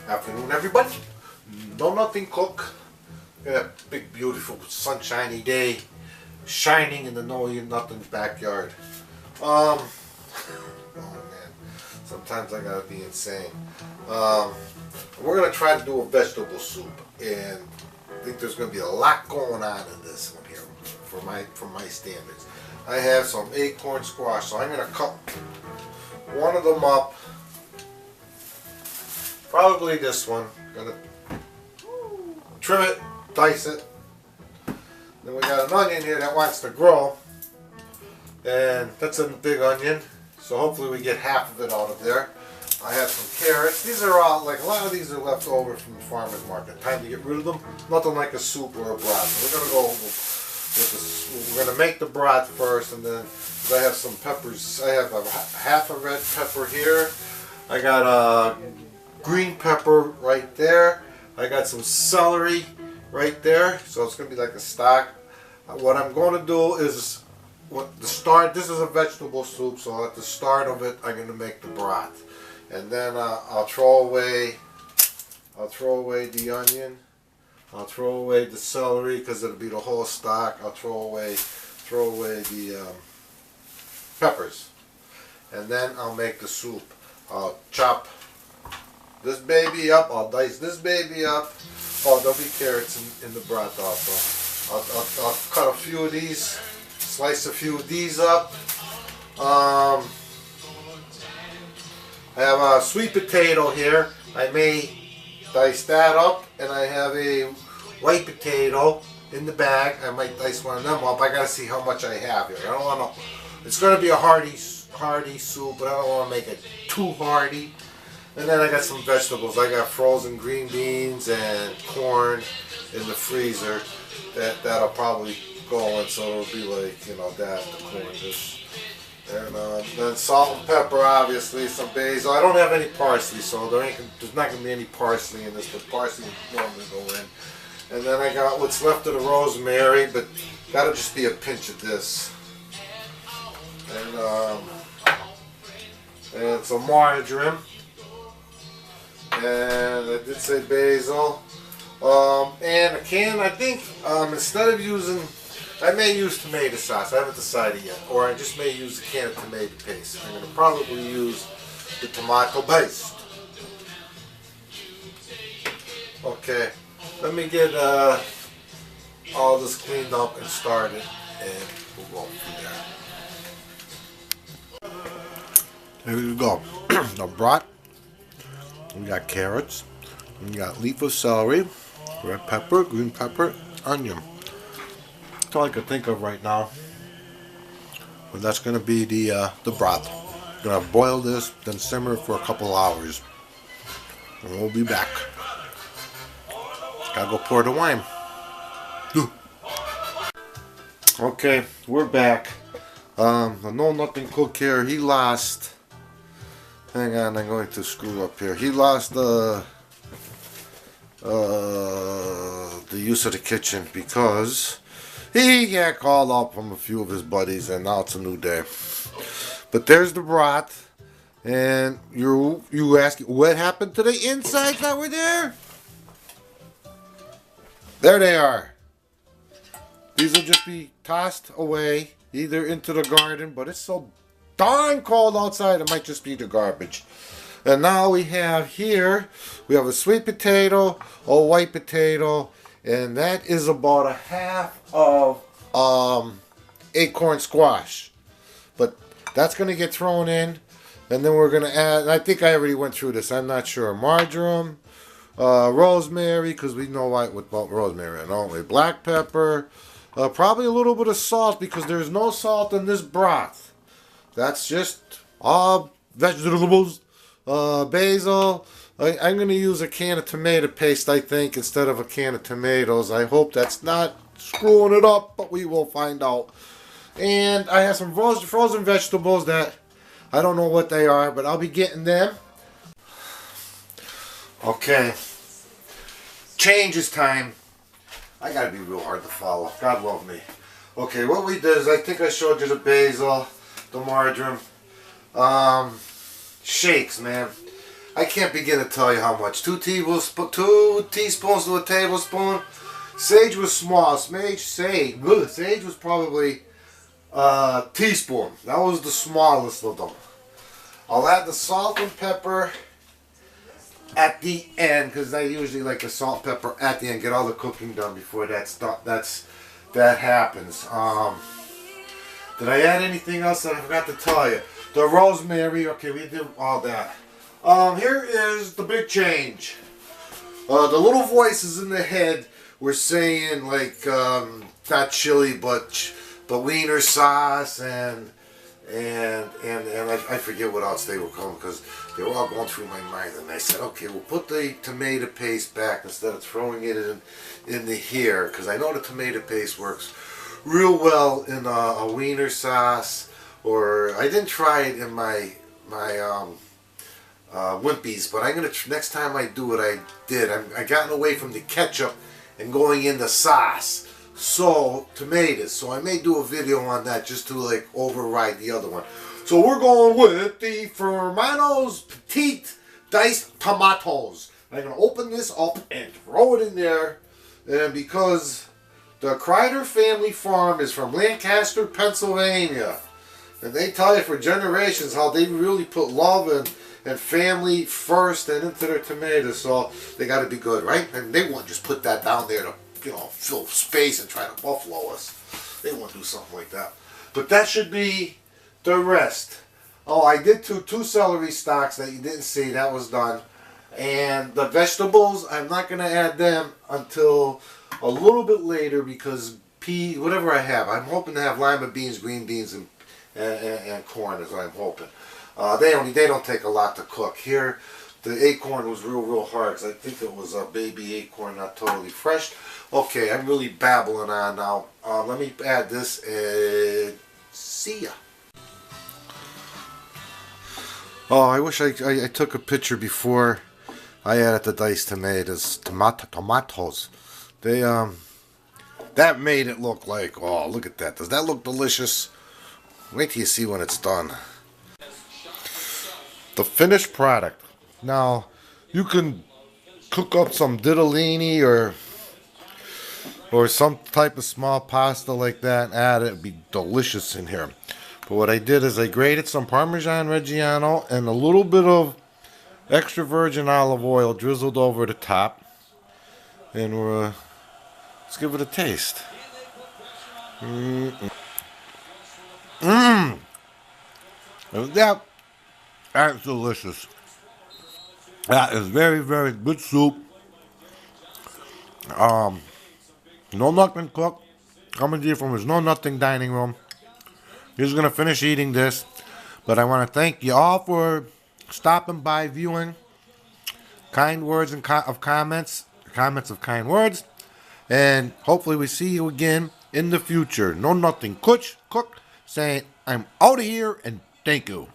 Afternoon, everybody. No Nothing Cook. Got a big, beautiful, sunshiny day, shining in the No Nothing's backyard. Oh man, sometimes I gotta be insane. We're gonna try to do a vegetable soup, and I think there's gonna be a lot going on in this one here for my standards. I have some acorn squash, so I'm gonna cut one of them up. Probably this one. Gonna trim it, dice it. Then we got an onion here that wants to grow, and that's a big onion. So hopefully we get half of it out of there. I have some carrots. These are all, like, a lot of these are left over from the farmer's market. Time to get rid of them. Nothing like a soup or a broth. So we're gonna go with this. We're gonna make the broth first, and then I have some peppers. I have half a red pepper here. I got a green pepper right there. I got some celery right there. So it's gonna be like a stock. What I'm going to do is, this is a vegetable soup, so at the start of it, I'm gonna make the broth. And then I'll throw away the onion. I'll throw away the celery because it'll be the whole stock. I'll throw away the peppers, and then I'll make the soup. I'll chop this baby up. I'll dice this baby up. Oh, there'll be carrots in the broth also. I'll cut a few of these, slice a few of these up. I have a sweet potato here. I may dice that up, and I have a white potato in the bag. I might dice one of them up. I gotta see how much I have here. I don't want to. It's gonna be a hearty soup, but I don't want to make it too hearty. And then I got some vegetables. I got frozen green beans and corn in the freezer. That'll probably go in, so it'll be like, you know, that, the corn, this. And then salt and pepper, obviously, some basil. I don't have any parsley, so there's not going to be any parsley in this, but parsley normally go in. And then I got what's left of the rosemary, but that'll just be a pinch of this. And some marjoram. And I did say basil. And a can, I think, instead of using, I may use tomato sauce. I haven't decided yet. Or I just may use a can of tomato paste. I'm going to probably use the tomato paste. Okay. Let me get all this cleaned up and started, and we'll go from there. Here we go. The broth. We got carrots. We got leaf of celery, red pepper, green pepper, onion. That's all I can think of right now. But that's going to be the broth. We're going to boil this, then simmer it for a couple hours. And we'll be back. Gotta go pour the wine. Okay, we're back. The No Nothing Cook here, he lost. Hang on, I'm going to screw up here. He lost the use of the kitchen because he got called up from a few of his buddies, and now it's a new day. But there's the broth, and you ask what happened to the insides that were there? There they are. These will just be tossed away, either into the garden, but it's so darn cold outside, it might just be the garbage. And now we have here, we have a sweet potato, a white potato, and that is about a half of acorn squash. But that's going to get thrown in, and then we're going to add, and I think I already went through this, I'm not sure, marjoram, rosemary, because we know about rosemary, don't we? Black pepper, probably a little bit of salt, because there's no salt in this broth. That's just all vegetables, basil. I'm going to use a can of tomato paste, I think, instead of a can of tomatoes. I hope that's not screwing it up, but we will find out. And I have some frozen vegetables that I don't know what they are, but I'll be getting them. Okay. Change is time. I got to be real hard to follow. God love me. Okay, what we did is, I think I showed you the basil, the marjoram. Shakes, man. I can't begin to tell you how much. 2 teaspoons to a tablespoon. Sage was small. Sage was probably a teaspoon. That was the smallest of them. I'll add the salt and pepper at the end, because I usually like the salt and pepper at the end. Get all the cooking done before that happens. Did I add anything else that I forgot to tell you? The rosemary. Okay, we did all that. Here is the big change. The little voices in the head were saying like not chili, but wiener sauce and I forget what else they were calling, because they were all going through my mind. And I said, okay, we'll put the tomato paste back instead of throwing it in the here, because I know the tomato paste works real well in a wiener sauce. Or I didn't try it in my Wimpy's, but I'm gonna next time I do it. I gotten away from the ketchup and going in the sauce. So tomatoes. So I may do a video on that just to like override the other one. So we're going with the Fermanos Petite diced tomatoes. I'm gonna open this up and throw it in there, and because the Kreider family farm is from Lancaster, Pennsylvania, and they tell you for generations how they really put love and family first and into their tomatoes. So they got to be good, right? And they won't just put that down there to, you know, fill space and try to buffalo us. They won't do something like that. But that should be the rest. Oh, I did two celery stalks that you didn't see. That was done. And the vegetables, I'm not going to add them until a little bit later, because whatever I have. I'm hoping to have lima beans, green beans, and corn is what I'm hoping. They don't take a lot to cook. Here, the acorn was real hard, because I think it was a baby acorn, not totally fresh. Okay, I'm really babbling on now. Let me add this and see ya. Oh, I wish I took a picture before I added the diced tomatoes. They that made it look like, oh, look at that. Does that look delicious? Wait till you see when it's done. The finished product. Now, you can cook up some ditalini or some type of small pasta like that and add it. It'd be delicious in here. But what I did is I grated some Parmesan Reggiano and a little bit of extra virgin olive oil drizzled over the top. And let's give it a taste. That's delicious. That is very good soup. No nothing cooked. Coming to you from his no nothing dining room. He's gonna finish eating this, but I want to thank you all for stopping by, viewing. Kind words and comments of kind words, and hopefully we see you again in the future. No nothing cook, saying I'm out of here and thank you.